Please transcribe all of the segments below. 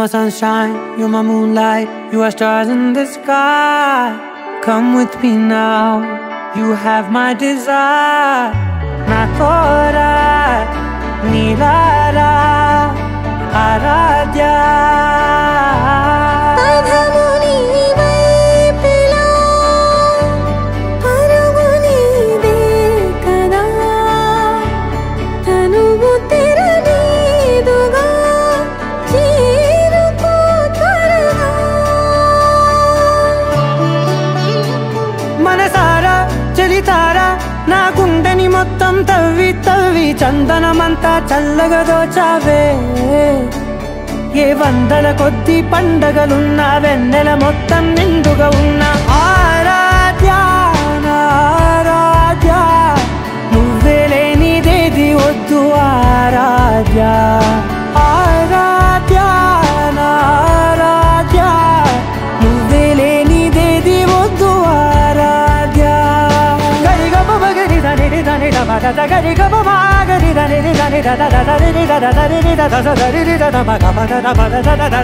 my sunshine, you're my moonlight, you are stars in the sky. Come with me now, you have my desire. Na tora nilara aradhya. నా గుండెని మొత్తం తవ్వి తవ్వి చందనమంతా చల్లగా దోచావే. ఏ వందల కొద్ది పండగలున్న వెన్నెల మొత్తం నిండుగా ఉన్న ఆరాధ్య ఆరాధ్య, నువ్వే లేనిదేది వద్దు ఆరాధ్య ఆరాధ్య ఆరాధ్య, నువ్వే లేనిదేది వద్దు ఆరాధ్య. గరి గమ గరి దని దని దని దని దని దని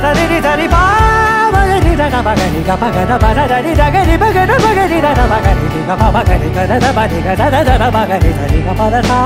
దని దని బాగరి దని బగరి గమగన బగరి గరి బగన బగరి దని బగరి గమ బగరి గద బగరి గద దద బగరి దని గమదనా.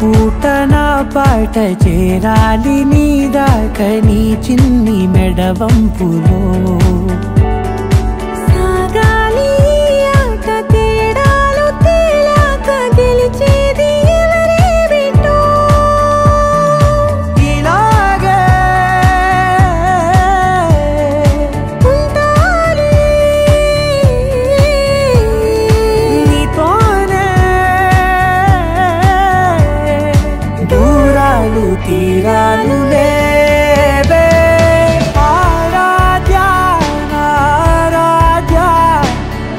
పూట నా పాట చేరాలి నీ దాకా నీ చిన్ని మెడవంపులో. సాగాలి ఆట తేడాలు తేలాక గెలిచేది ఎవరే బిడ్డో. ఇలాగే ఉంటాలి నీతోనే దూరాలు తీరాలు లేవే. ఆరాధ్య ఆరాధ్య,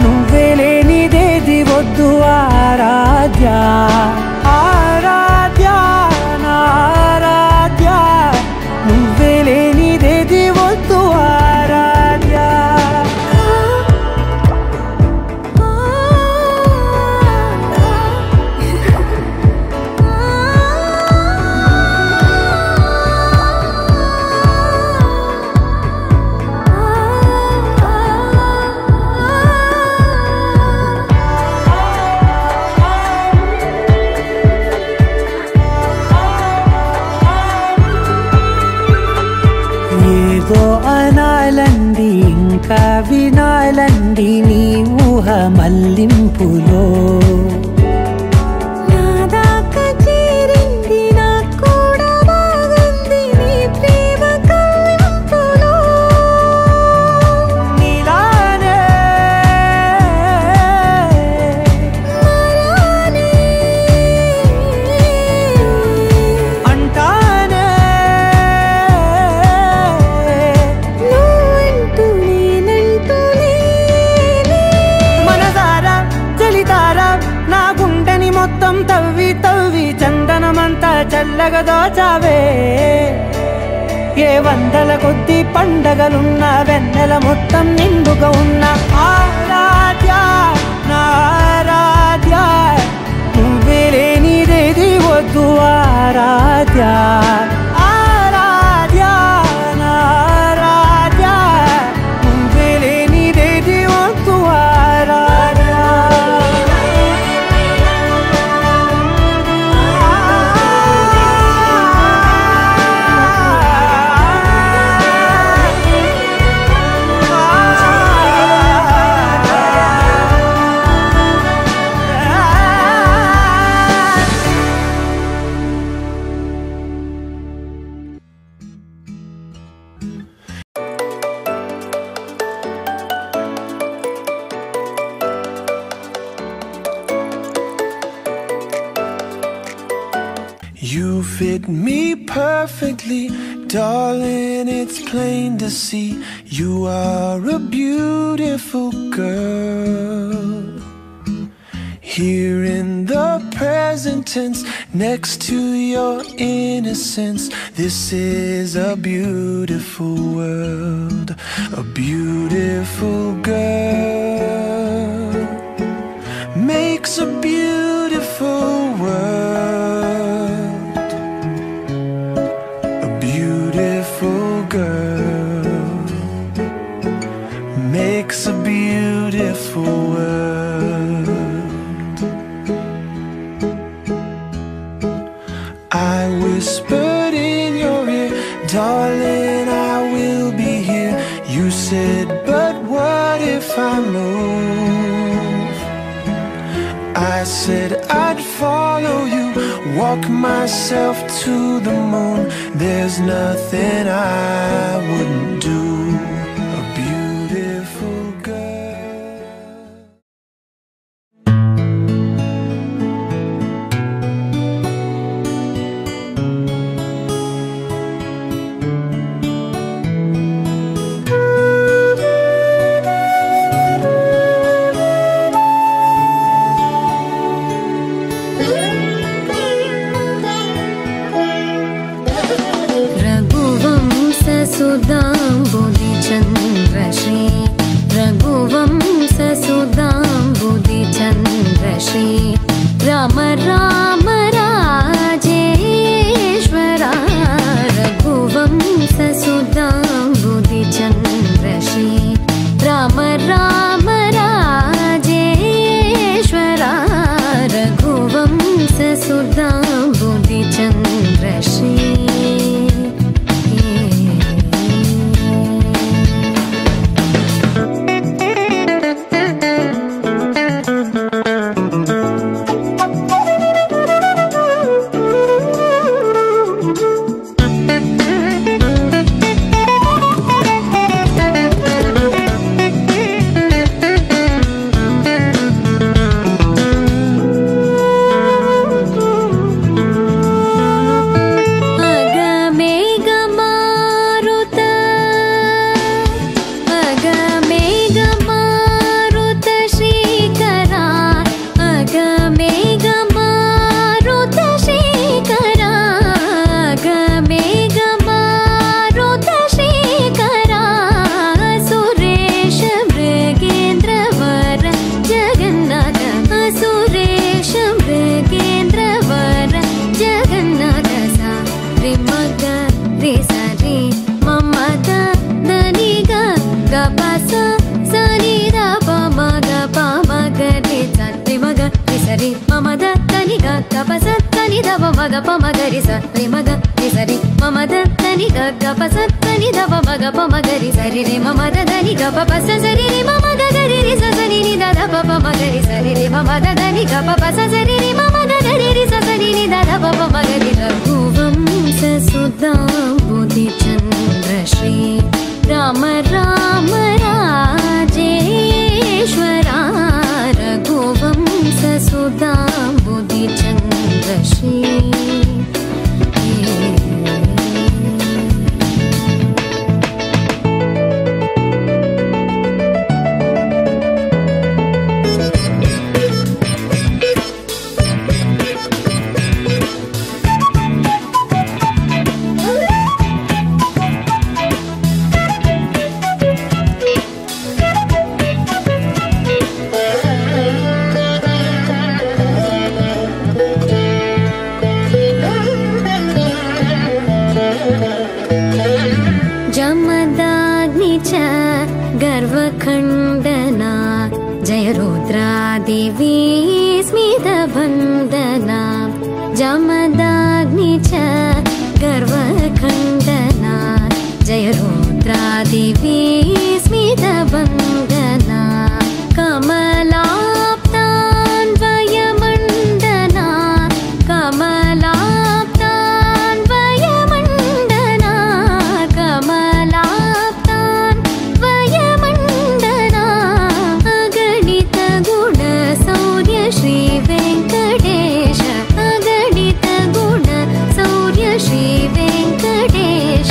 నువ్వే లేనిదేది వద్దు ఆరాధ్య ఆరాధ్య ఆరాధ్య, నువ్వే లేనిదేది వద్దు ఆరాధ్య. ఏదో అనాలండి ఇంకా వినాలండి నీ ఊహ మల్లింపులో. నా దాకా చేరింది నాకు కూడా బాగుంది నీ ప్రేమ కవ్వింపులో. నీలానే మరానే అంటానే నువ్వంటూ నేనంటూ లేనే. మనసారా చలితారా నా గుండెని మొత్తం తవ్వి తవ్వి చందనమంతా చల్లగా దోచావే. ఏ వందల కొద్ది పండగలున్న వెన్నెల మొత్తం నిండుగా ఉన్న ఆరాధ్య ఆరాధ్య, నువ్వే లేనిదేది వద్దు ఆరాధ్య ఆరాధ్య ఆరాధ్య, నువ్వే లేనిదేది వద్దు ఆరాధ్య. You fit me perfectly, Darling, it's plain to see you are a beautiful girl. Here in the present tense, next to your innocence, this is a beautiful world. A beautiful girl makes a beautiful world. A beautiful girl makes a beautiful world. I whispered in your ear, darling, I will be here. You said, but what if I move? I said I'd follow you, walk myself to the moon. There's nothing I wouldn't do. A beautiful girl. Raghuvanshasudambudichandrashri Raghuvanshasudambudichandrashri Rama Rama Rajeshwara Raghuvanshasudambudichandrashri Rama Rama Rajeshwara Raghuvanshasudambudichandrashri Raghuvanshasudambudichandrashri Rama Rama Rajeshwara Raghuvanshasudambudichandrashri गर्वखण्डना जय रुद्रादेवी स्मितवन्दना जमदाग्नि च गर्वखण्डना जय रुद्रादेवी स्मितवन्दना कमलाप्तान्वयमण्डना कमलाप्तान्वयमण्डना कमलाप्तान्वयमण्डना अगणित गुण सौर्य श्री वेङ्कटेश अगणित गुण सौर्य श्री वेङ्कटेश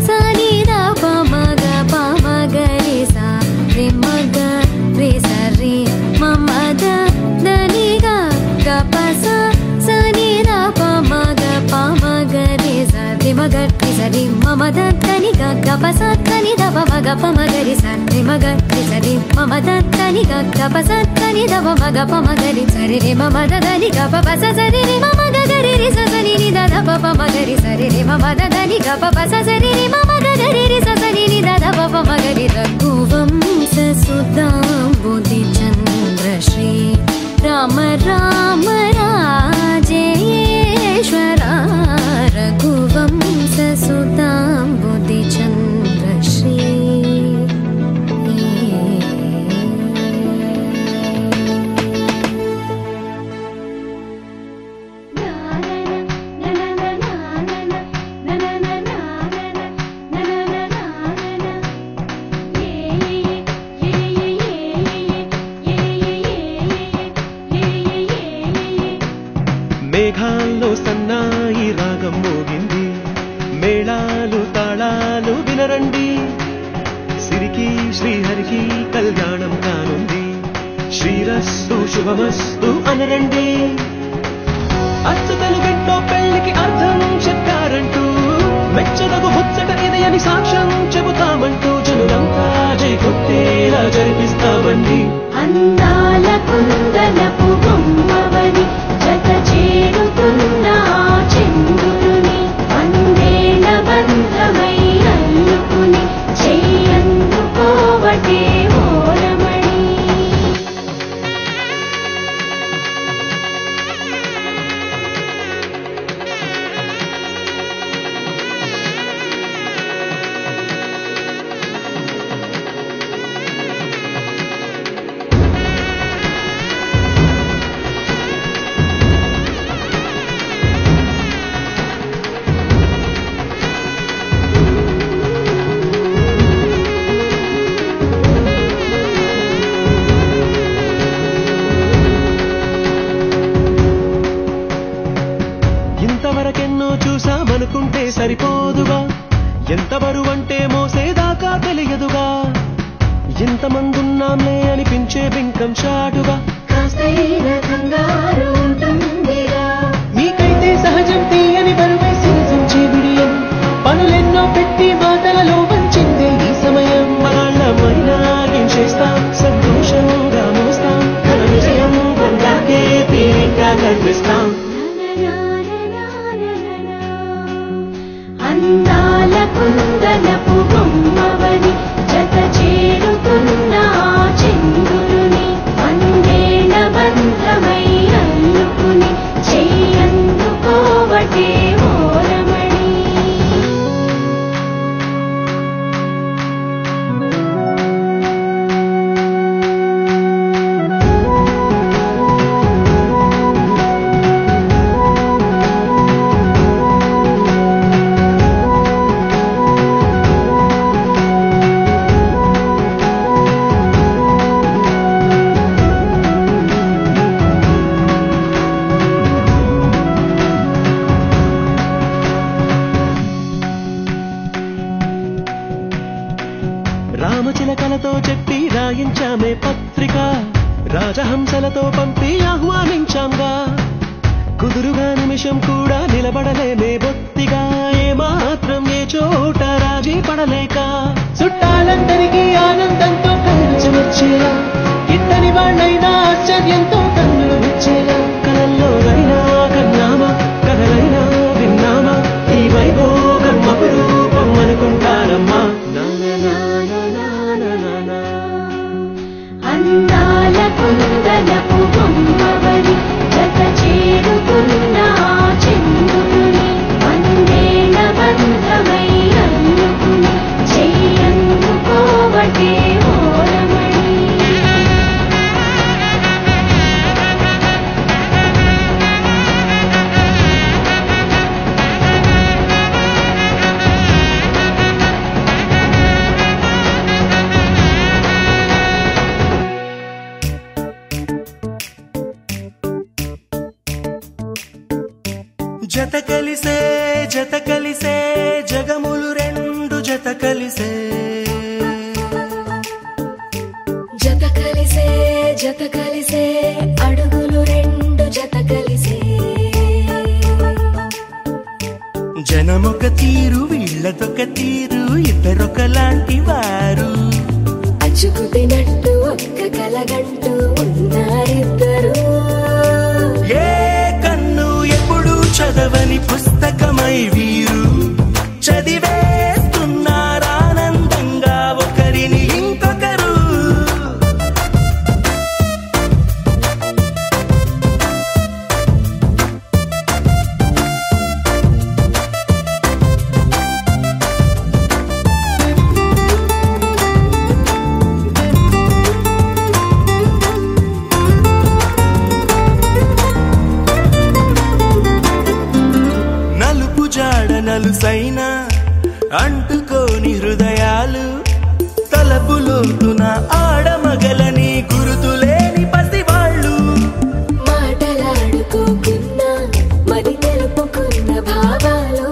సని ద పమగ పమగరి సా రి మగ రి సరి మమద దని గ గపస సని ద పమగ పమగరి సా రి మగ రి సరి మమద దని గ గపస దని ద పమగ పమగరి సా రి మగ రి సరి మమద దని గ గపస దని ద పమగ పమగరి సరి రి మమద దని గ పపస సరి రి మమగ గరి రి స సని ని ద ద పమగరి సరి రి మమద దని గ పపస సరి రి మమగ గరి రి స సని ని ద ద పమగరి రఘువంశ సుధాంబుధి చంద్ర శ్రీ రామ రామ రాజేశ్వర రఘువంశ సుధాంబుధి చంద్ర శ్రీ మేఘాల్లో సన్నాయి రాగం మోగింది మేళాలు తాళాలు వినరండి సిరికి శ్రీహరికి కళ్యాణం కానుంది శ్రీరస్తు శుభమస్తు అనరండి అచ్చతలు బిడ్డో పెళ్లికి అర్థం చెప్పారంటూ మెచ్చదగు ముచ్చట ఇది అని సాక్ష్యం చెబుతామంటూ జనులంతా జై కొట్టేలా జరిపిస్తామండి అందాల కుందనపు బొమ్మవని జత చేరుతున్న చంద్రుని వందేల బంధమై అల్లుకుని చెయ్యందుకోవటే ఓరమణి ఇంతవరకెన్నో చూసామనుకుంటే సరిపోదుగా ఎంత బరువంటే మోసేదాకా తెలియదుగా ఇంతమందున్నాంలే అనిపించే బింకం చాటుగా మీకైతే సహజం తీయని బరువై సిరిసించే బిడియం పనులెన్నో పెట్టి మాటలలో వంచిందే ఈ సమయం మగాళ్ళమైనా ఏం చేస్తాం సంతోషంగా మోస్తాం ఘన విజయం పొందాకే తీరిగ్గా కనిపిస్తాం అందాల కుందనపు బొమ్మవని జత చేరుతున్న చంద్రుని వందేల బంధమై అల్లుకుని చెయ్యందుకోవటే ఓరమణి రామచిలకలతో చెప్పి రాయించామే పత్రిక రాజహంసలతో పంపి ఆహ్వానించాంగా కుదురుగా నిమిషం కూడా నిలబడలేమే బొత్తిగా ఏమాత్రం ఏ చోట రాజీ పడలేక చుట్టాలందరికీ ఆనందంతో కళ్ళు వచ్చేలా ఇద్దరి వాళ్ళైనా ఆశ్చర్యంతో కన్నులు వచ్చేలా కలల్లోనైనా కన్నామా కథలైనా విన్నామా ఈ వైభోగం అపురూపం అనుకుంటారమ్మా అందాల కుందనపు బొమ్మవని జత చేరుతున్న చంద్రుని వందేల బంధమై అల్లుకుని చెయ్యందుకోవటే ఓరమణి జత కలిసే జగములు రెండు జత కలిసే జత కలిసే జత కలిసే అడుగులు రెండు జత కలిసే జనమొక తీరు వీళ్ళదొక తీరు ఇద్దరొకలాంటి వారు అచ్చుకు తినట్టు ఒక్క కలగంటూ ఉన్నారిద్దరు ఏ కన్ను ఎప్పుడు చదవని పుస్తకమై వీరు చదివేస్తున్నారానందంగా ఒకరిని ఇంకొకరు నలుసైన అంటుకోని హృదయాలు తలపులోతున ఆడమగలని గురుతులేని పసివాళ్ళు మాటలాడుకోకున్నా మరి తెలుపుకున్న భావాలు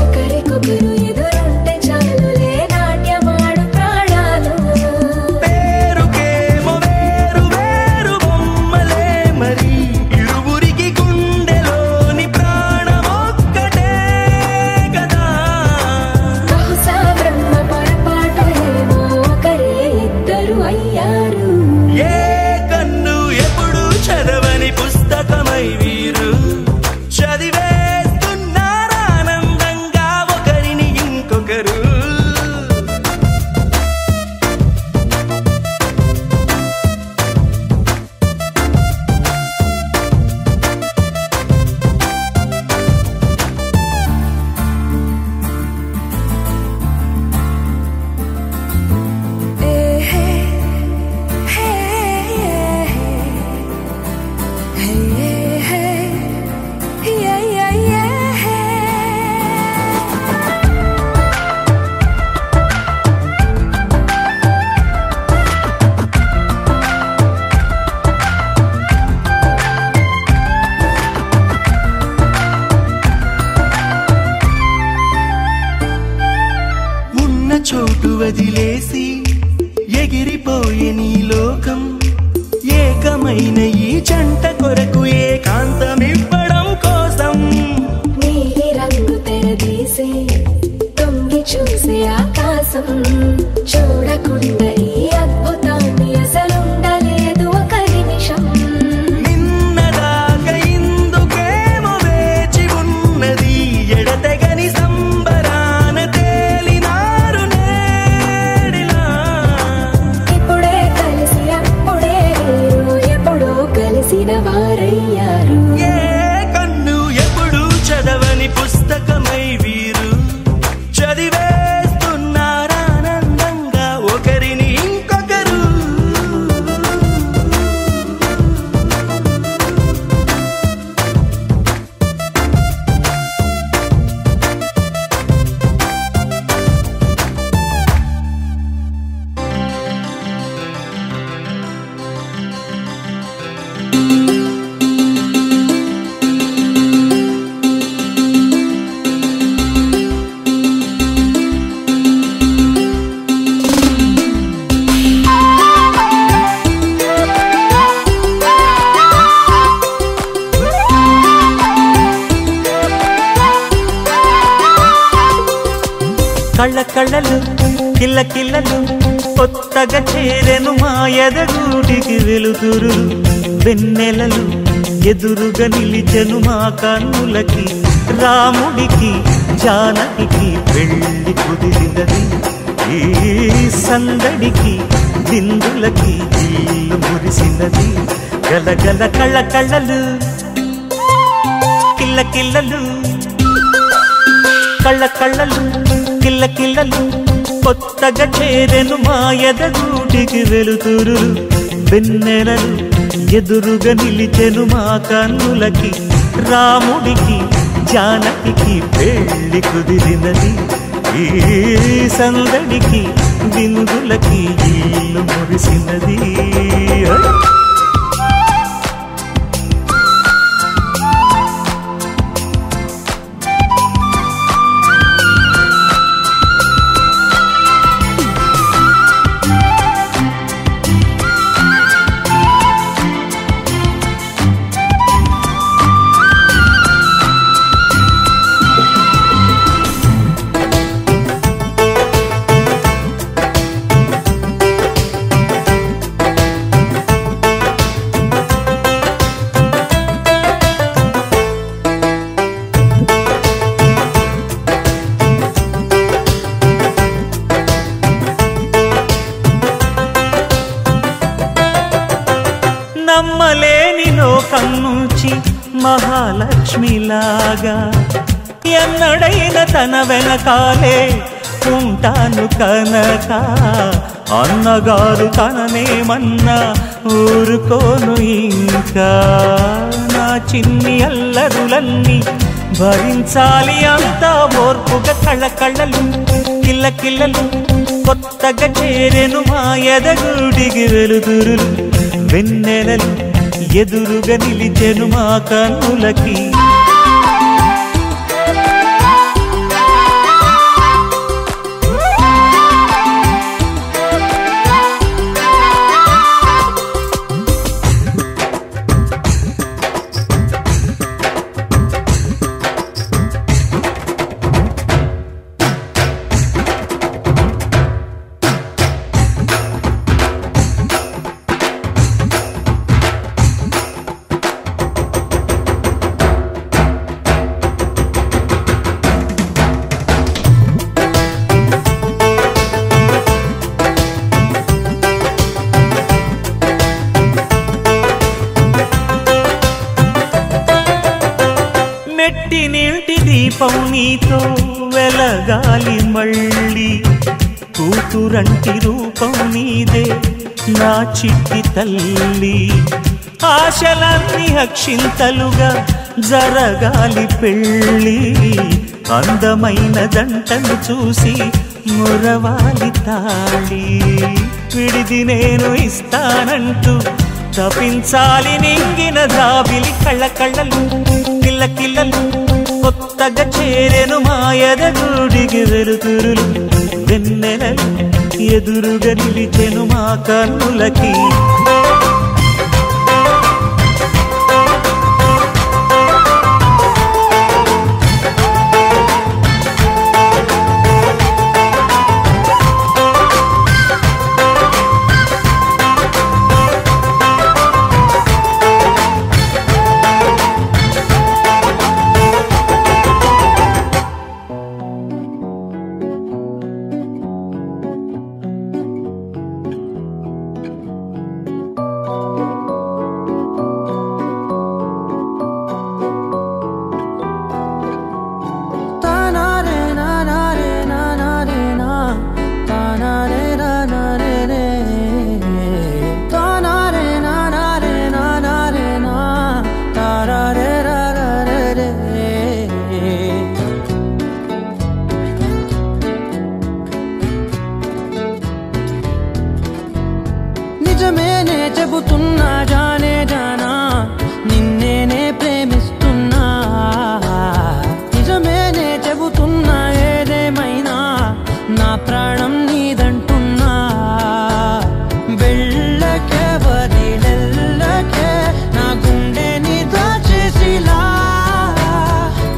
ఒకరికొకరు ఎదురుంటే చాలులే నాట్యమాడు ప్రాణాలు పేరుకేమో వేరు వేరు బొమ్మలే మరి ఇరువురికి గుండెలోని ప్రాణమొక్కటే కదా బహుశా బ్రహ్మ పొరపాటు ఏమో ఒకరే ఇద్దరు అయ్యారు ఏ కన్ను ఎప్పుడు చదవని పుస్తకమై వీరు చదివేస్తున్నారానందంగా ఒకరిని ఇంకొకరు ఉన్న చోటు వదిలేసి ఎగిరిపోయే నీ లోకం ఏకమైన ఈ జంట కొరకు ఏకాంతమివ్వడం కోసం నీలి రంగు తెరదీసే తొంగి చూసే ఆకాశం చూడకుండా ఈ అద్భుతాన్ని అసలుండలేదు ఒక నిమిషం నిన్నదాకా ఇందుకేమో వేచి ఉన్నది ఎడతెగని సంబరాన తేలినారు నేడిలా ఇప్పుడే కలిసి అప్పుడే లేరు ఎప్పుడో కలిసిన వారయ్యారు ఏ కన్ను ఎప్పుడు చదవని పుస్తకమై వీరు చదివేస్తున్నారానందంగా ఒకరిని ఇంకొకరు కళ్ళ కళ్ళలు కిల్ల కిల్లలు కొత్తగా చేరెను మా ఎదగూటికి వెలుతురు వెన్నెలలు ఎదురుగా నిలిచెను మా కన్నులకి రాముడికి జానకి పెళ్లి కుదిరినది ఈ సందడికి బిందులకి ఇల్లు మురిసినది గలగల కళ్ళ కళ్ళలు కిల్ల కిల్లలు కళ్ళ కళ్ళలు కిల్ల కిల్లలు కొత్తగా చేరెను మా ఎదగూటికి వెలుతురు వెన్నెలలు ఎదురుగా నిలిచెను మా కన్నులకి రాముడికి జానకి పెళ్లి కుదిరినది ఈ సందడికి బిందులకి ఇల్లు మురిసినది నుంచి మహాలక్ష్మిలాగా ఎన్నడైన తన వెనకాలే ఉంటాను కనక అన్నగారు తననేమన్నా ఊరుకోను ఇంకా నా చిన్ని అల్లరులన్నీ భరించాలి అంతా ఓర్పుగా కళ్ళకళ్ళలు కిల్లకిల్లలు కొత్తగా చేరెను మా ఎదగుడికి వెలుతురులు వెన్నెలలు ఎదురుగా నిలిచెను మా కన్నులకి నీటి దీపం నీతో వెలగాలి మళ్ళీ కూతురంటి రూపం నీదే నా చిట్టి తల్లి ఆశలన్నీ అక్షింతలుగా జరగాలి పెళ్ళి అందమైన దంటను చూసి మురవాలి తాళి విడిది నేను ఇస్తానంటూ తపించాలి నింగిన దాబిలి కళ్ళకళ్ళలు కిల్లకిల్లలు కొత్తగా చేరెను మా ఎదగుడికి వెలుతురులు వెన్నెలలు ఎదురుగా నిలిచెను మా కన్నులకి నిజమేనే చెబుతున్నా జానే జానా నిన్నేనే ప్రేమిస్తున్నా నిజమేనే చెబుతున్నా ఏదేమైనా నా ప్రాణం నీదంటున్నా వెళ్ళకే వదిలెల్లకే నా గుండెని దాచేసిలా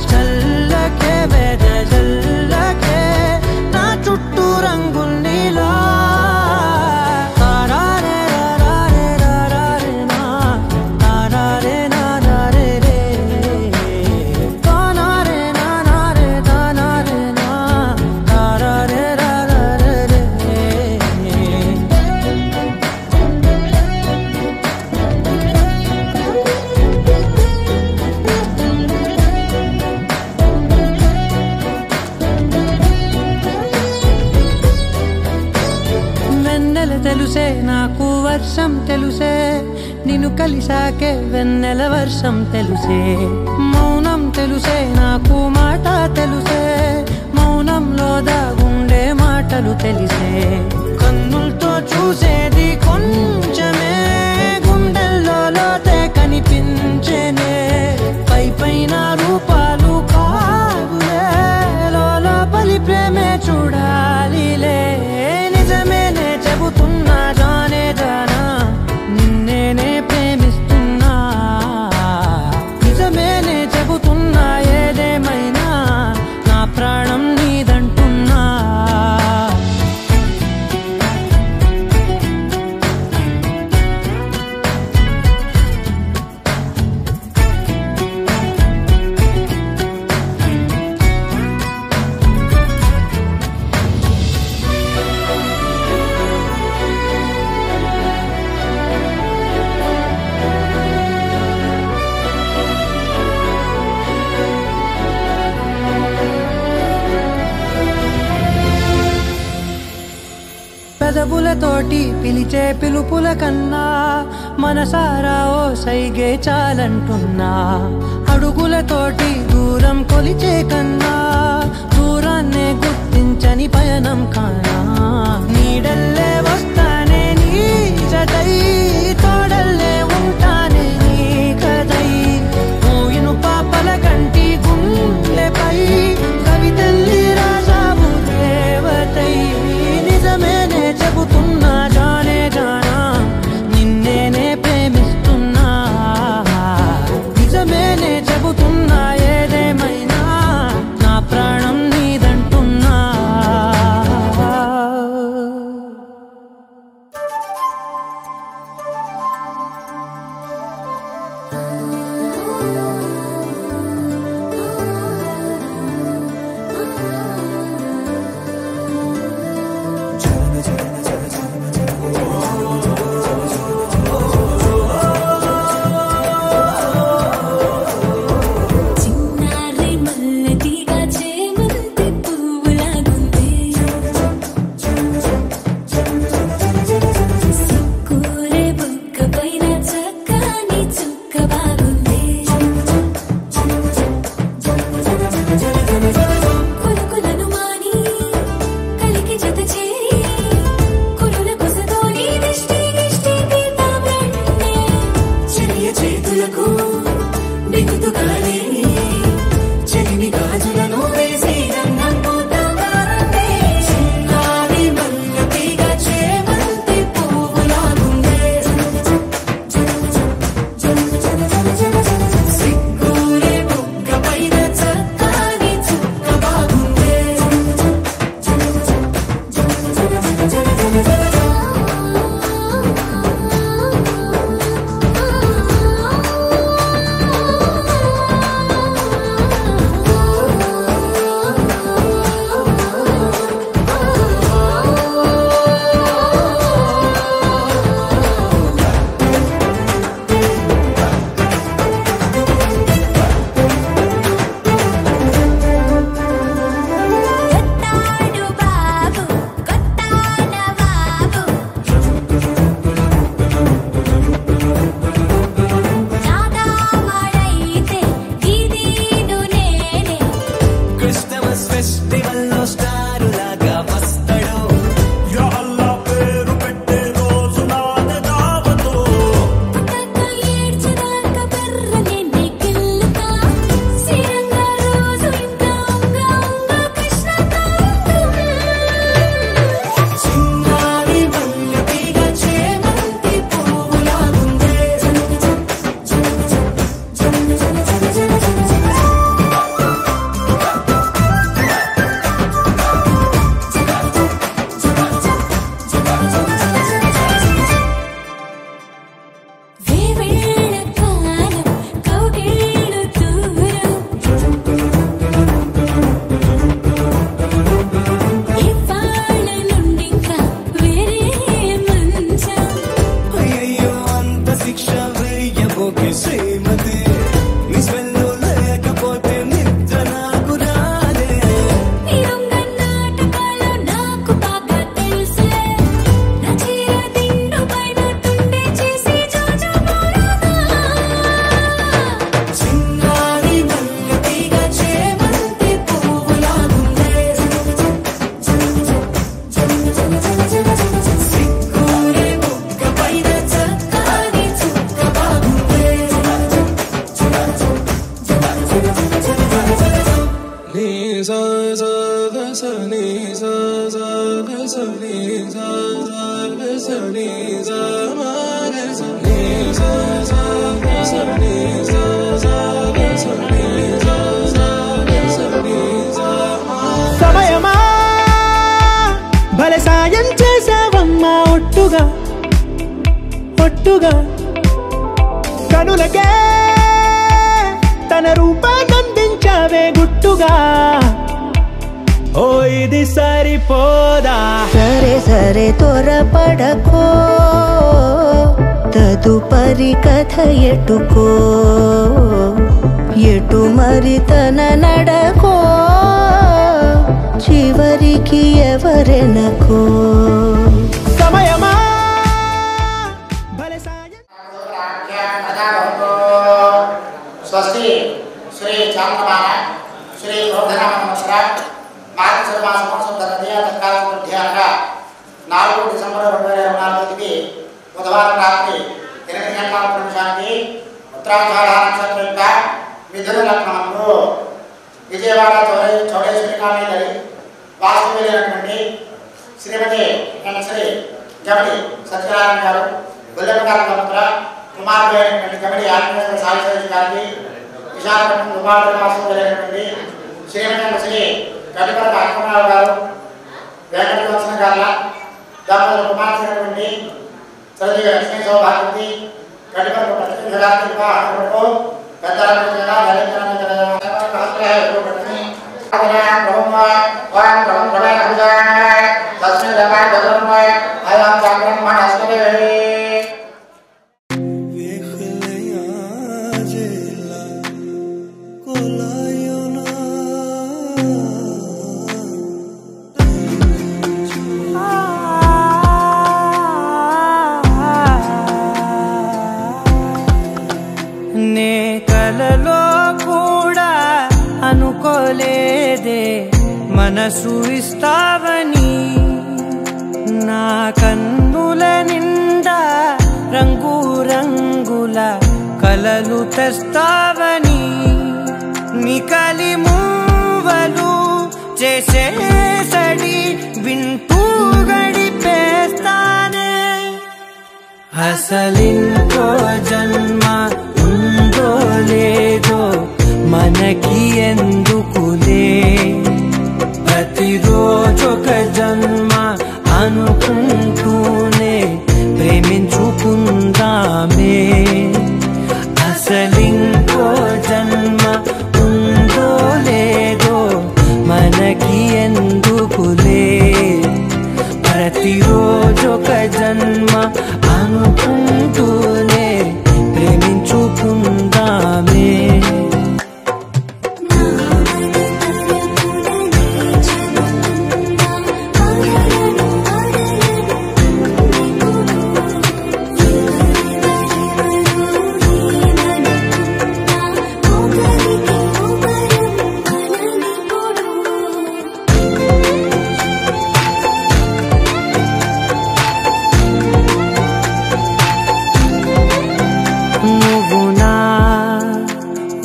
చల్లకే వెదజల్లకే నా చుట్టూ రంగుల్నిలా తెలుసే నాకు వర్షం తెలుసే నిన్ను కలిసాకే వెన్నెల వర్షం తెలుసే మౌనం తెలుసే నాకు మాట తెలుసే మౌనంలో దాగుండే మాటలు తెలిసే కన్నులతో చూసేది కొంచెమే గుండెల్లో లోతే కనిపించేనే పై పైన రూపాలు కావులే లోపలి ప్రేమే చూడాలిలే నిజమేనే చెబుతున్నా జానే జానా నిన్నేనే ప్రేమిస్తున్నా నిజమేనే చెబుతున్నా ఏదేమైనా నా ప్రాణం నీదంటున్నా పెదవులతోటి పిలిచే పిలుపుల కన్నా మనసారా ఓ సైగే చాలంటున్నా అడుగులతోటి దూరం కొలిచే కన్నా దూరాన్నే గుర్తించని పయనం కానా నీడల్లే వస్తానే నీ జతై తోడల్లే ఉంటానే నీ కదై మోయిను పాపల కంటి గుండెపై కవితల్లి రాజావు దేవతై నిజమేనే చెబుతున్నా జానే జానా నిన్నేనే ప్రేమిస్తున్నా నిజమేనే చెబుతున్నా ఏదేమైనా నా ప్రాణం నీదంటున్నా సమయమా భలే సాయం చేసావమ్మా ఒట్టుగా ఒట్టుగా కనులకే తన రూపాన్నందించావే గుట్టుగా ఓ ఇది సరిపోదా సరే సరే త్వరపడకో తదుపరి కథ ఎటుకో ఎటు మరి తన నడకో చివరికి ఎవరెనకో సంవత్సరాల మధ్య అనగా 4 డిసెంబర్ 2024 బుధవారం రాత్రి 8 గంటల 30 నిమిషానికి ఉత్తరాషాఢ నక్షత్రం యొక్క మిథున లగ్నంలో విజయవాడ చౌడేశ్వరి కాలనీ వాస్తవ్యులైనటువంటి శ్రీమతి శ్రీ గమడి సత్యనారాయణ గారు, గొల్లెపగారి దంపతుల కుమారుడు అయినటువంటి గమడి ఆత్మేశ్వర సాయిశేష్ గారికి, విశాఖపట్నం దుబాడు వాస్తవ్యులైనటువంటి శ్రీమతి శ్రీ గడిపల అక్కమారావు గారు, వెంకటవంశన గారుల దంపతుల కుమార్తెటువంటి శ్రీ లక్ష్మీ సౌభాగ్యవతి గడిపల లక్ష్మీ గారికి వివాహంలో పెద్దలకు నే కలలో కూడా అనుకోలేదే మనసు ఇస్తావని, నా కన్నుల నిండా రంగు రంగుల కలలు తెస్తావని, నికలి మూవలు చేసేసడి వింటూ గడిపేస్తానే. అసలింకో జన్మ ఉందో లేదో మనకి ఎందుకులే, ప్రతిరోజొక జన్మ అనుకుంటూనే ప్రేమించుకుందామే. అసలింకో జన్మ ఉందో లేదో మనకి ఎందుకులే, ప్రతిరోజొక జన్మ అనుకుంటూనే ప్రేమించుకుందామే.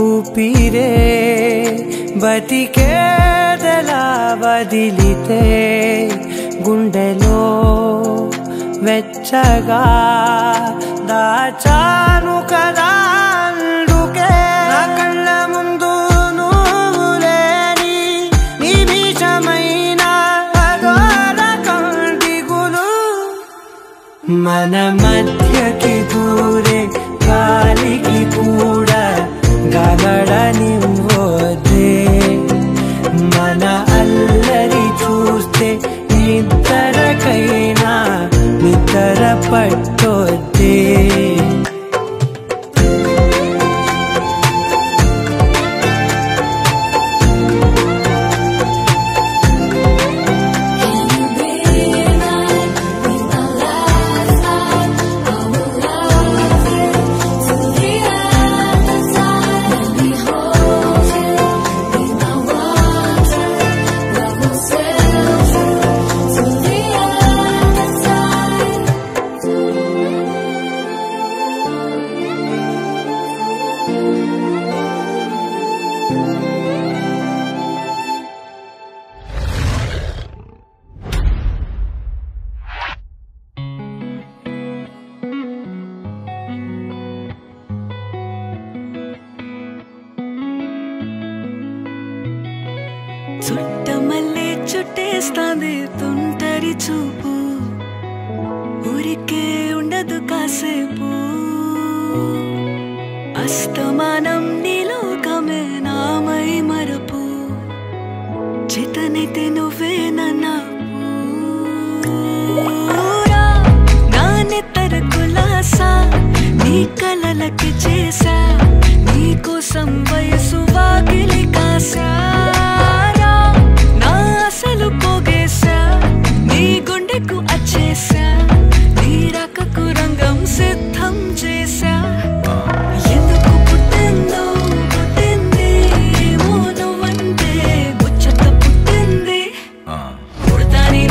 ఊపిరే బతికేదెలా వదిలితే, గుండెలో వెచ్చగా దాచాను కదా అందుకే. నా కళ్ళ ముందు నువ్వు లేని నిమిషమైన అఘోర కంటిగులు, మన మధ్యకి దూరే గాలికి కూడా గగడనివ్వొద్దే. మన అల్లరి చూస్తే నిద్రకైనా నిద్ర పట్టొద్దే. చుట్టమల్లే చుట్టేస్తాంది తుంటరి చూపు, ఊరికే ఉండదు కాసేపు. అస్తమానం నీలోకమే నామై మరపు, చేతనైతే నువ్వే నన్నూరా. నా నెత్తర కులాసా నీ కలలకి చేసా, నీ కోసం వయసు వాకిలి కాసా. అసలు పోగేశా నీ గుండెకు అచ్చేసా, నీ రాకకు రంగం సిద్ధం చేశా. ఎందుకు పుట్టిందో పుట్టింది ఏమో నువ్వంటే ముచ్చట పుట్టింది, పుడతాని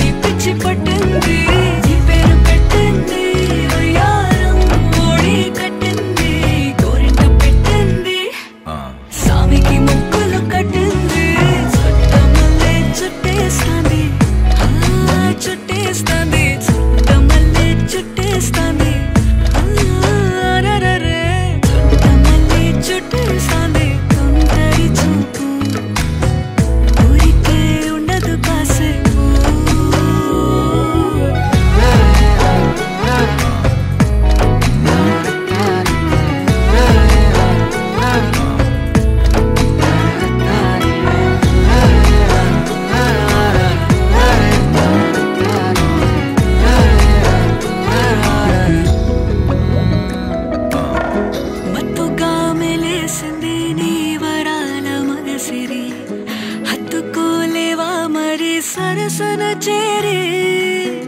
సరే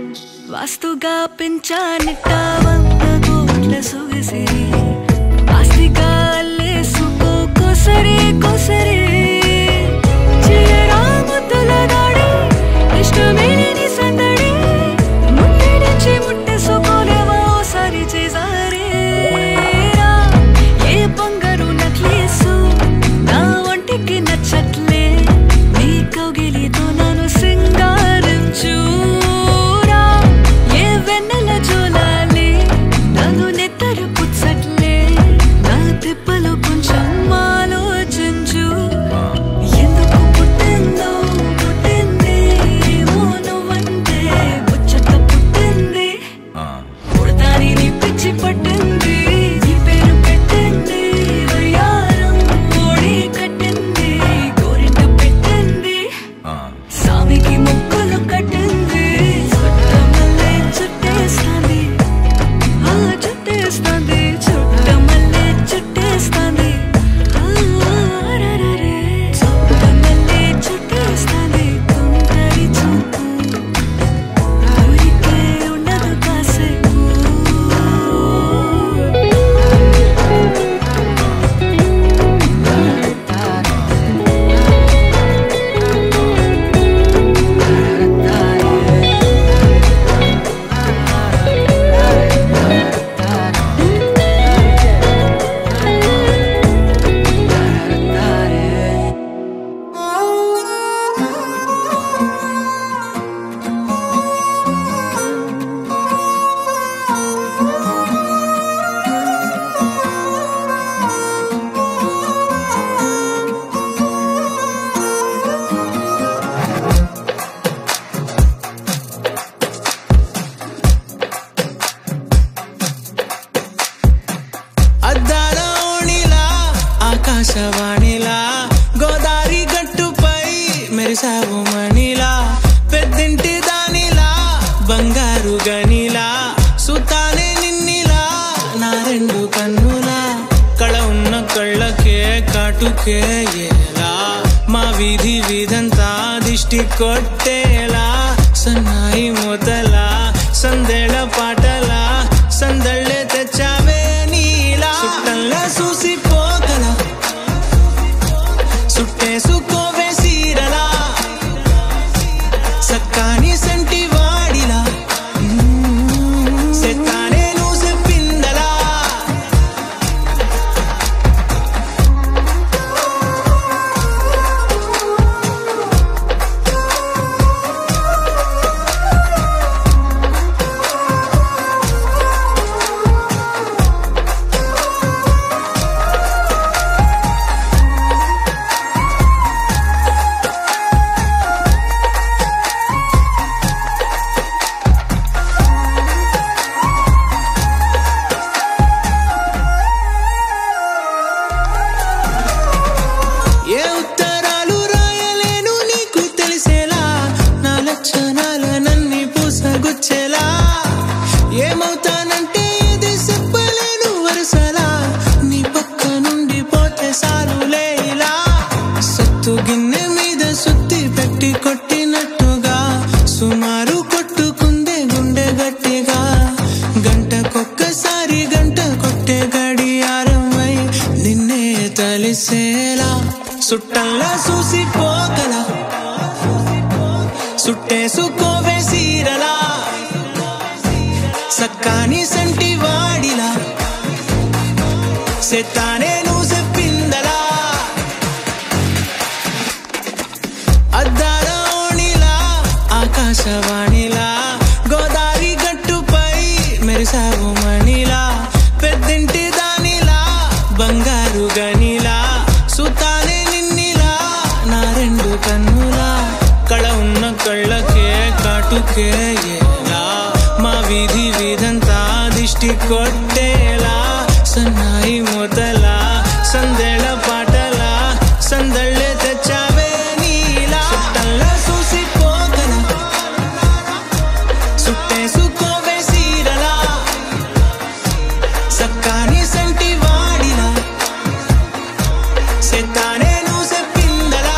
వాస్తుగా పెంచానిట్ట 100 కోట్ల సొగసే ఆస్తిగా అల్లేసుకో కోసరే కోసరే చిరరాముతుల దాడి ఇష్టమేని సందడి ముట్టడించి ముట్టేసుకోలేవా ఓసారి చేసారే ఏ బంగారు నక్లేసు నా ఒంటికి నచ్చట్లే నీ కౌగిలితో నన్ను సింగారించురా ఏ వెన్నెల జోలాలి నన్ను నెత్తరు పుచ్చట్లే నా తిప్పలు కొంచెం ఆలోచించు ఎందుకు పుట్టిందో పుట్టింది ఏమో నువ్వంటే ముచ్చట పుట్టింది పుడతాని నీ పిచ్చి పట్టింది నీ పేరు పెట్టింది వయ్యారం ఓడి కట్టింది గోరింట పెట్టింది సామికి ముక్కులు కట్టింది చుట్టమల్లే చుట్టేస్తాంది చుట్టేస్తాంది చుట్టమల్లే చుట్టేస్తాంది చుట్టమల్లే చుట్టేస్తాంది తుంటరి చూపు ఊరికే ఉండదు కాసేపు అద్దాల ఓణిలా ఆకాశవాణిలా గోదారి గట్టుపై మెరిసావు మణిలా పెద్దింటి దానిలా బంగారు గనిలా సుతానే నిన్నిలా నా రెండు కన్నులా కళ ఉన్న కళ్ళకే కాటుకే ఎలా మా వీధి వీధంతా దిష్టి కొట్టేలా సన్నాయి మొదలా సందేళ పాటలా సందళ్ళే తెచ్చావే నీలా సుట్టల్లా చూసిపోగల సుట్టేసుకోవే సీరలా సక్కాని సంటి వాడిలా సెత్తానే నువ్వు చెప్పిందలా ఏ ఉత్తరాలు రాయలేను నీకు తెలిసేలా నా లక్షణాలనన్నీ పూసగుచ్చేలా ఏమవుతానంటే ఇది చెప్పలేను వరుసలా నీ పక్క నుండి పోతే సారులే ఇలా సత్తు గిన్నె మీద సుత్తి పెట్టి కొట్టినట్టుగా సుమారు కొట్టుకుందే గుండె గట్టిగా గంటకొక్కసారి గంట కొట్టే గడియారమై నిన్నే తలిసేలా సుట్టల్లా చూసిపోగల సుట్టేసుకోవే సీరలా సక్కాని సంటి వాడిలా సెత్తానే నువ్వు చెప్పిందలా అద్దాల ఓణిలా ఆకాశవాణిలా గోదారి గట్టుపై మెరిసావు మణిలా పెద్దింటి దానిలా బంగారు గనిలా సుతానే నిన్నిలా నా రెండు కన్నులా కళ ఉన్న కళ్ళకే కాటుకే ఎలా మా వీధి వీధంతా దిష్టి కొట్టేలా సన్నాయి మొదలా సందేళ పాటలా సందళ్ళే తెచ్చావే నీలా సుట్టల్లా చూసిపోగల సుట్టేసుకోవే సీరలా సక్కాని సంటి వాడిలా సెత్తానే నువ్వు చెప్పిందలా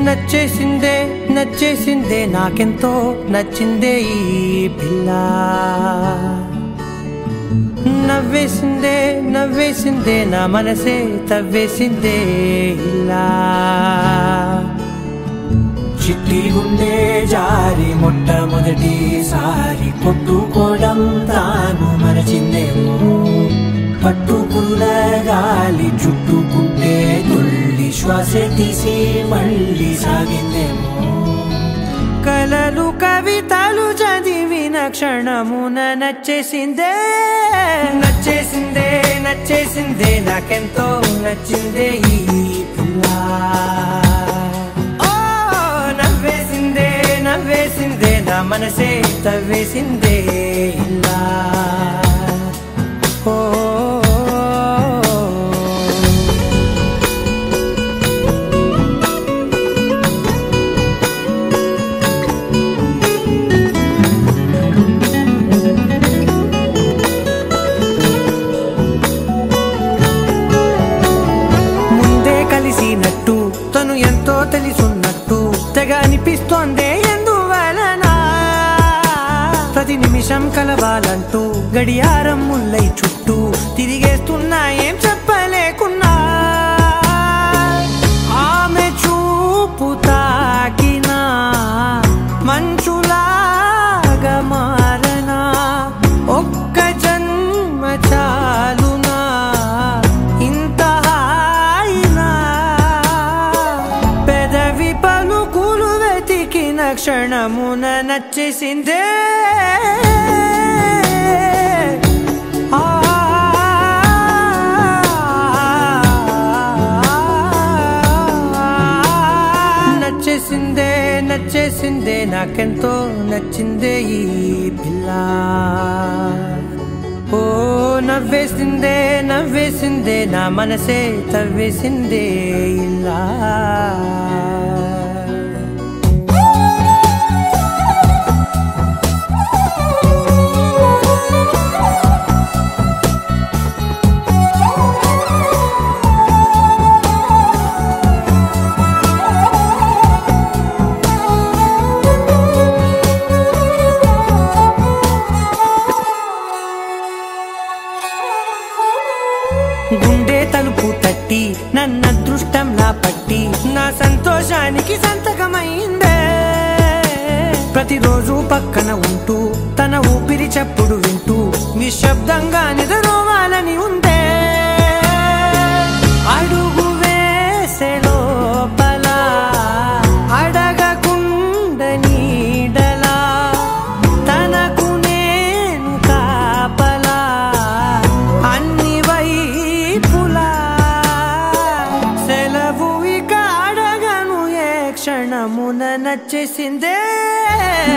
నచ్చేసిందే నచ్చేసిందే నాకెంతో నచ్చిందే ఈ పిల్ల నవ్వేసిందే నవ్వేసిందే నా మనసే తవ్వేసిందే ఇలా చిట్టి గుండె జారి మొట్టమొదటిసారి కొట్టుకోవడం తాను మరచిందేమో పట్టుకున్న గాలి చుట్టుకుంటే తుల్లి శ్వాస తీసి మళ్ళీ సాగిందేమో కలలు కవితలు చదివిన క్షణమున నచ్చేసిందే నచ్చేసిందే నచ్చేసిందే నాకెంతో నచ్చిందే ఈ పిల్ల ఓ నవ్వేసిందే నవ్వేసిందే నా మనసే తవ్వేసిందే ఇలా ఓ కలిసినట్టు తను ఎంతో తెలుసున్నట్టు తెగ అనిపిస్తోందే ఎందువలన ప్రతి నిమిషం కలవాలంటూ గడియారం ముల్లై చుట్టూ తిరిగేస్తున్నా ఏం చెప్పలేకున్నా ఆమె చూపు తాకినా మంచులాగా మారనా ఒక్క జన్మ చాలునా ఇంత పలుకులు వెతికిన క్షణమున నచ్చేసిందే నచ్చేసిందే నచ్చేసిందే నాకెంతో నచ్చిందే ఈ పిల్ల ఓ నవ్వేసిందే నవ్వేసిందే నా మనసే తవ్వేసిందే ఇలా గుండె తలుపు తట్టి నన్న అదృష్టంలా పట్టి నా సంతోషానికి సంతకమైందే ప్రతిరోజు పక్కన ఉంటూ తన ఊపిరి చప్పుడు వింటూ నిశ్శబ్దంగా నిద్రోవాలని ఉందే అడుగు వేసే లోపల అడగకుండ నీడలా తనకు నేను కాపలా అన్ని వైపులా సెలవు ఇక అడగను ఏ క్షణమున నచ్చేసిందే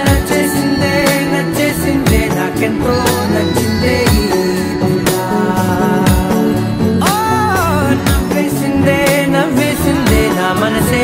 నచ్చేసిందే నచ్చేసిందే నాకెంతో నచ్చిందే ఈ పిల్ల ఓ నవ్వేసిందే నవ్వేసిందే నా మనసే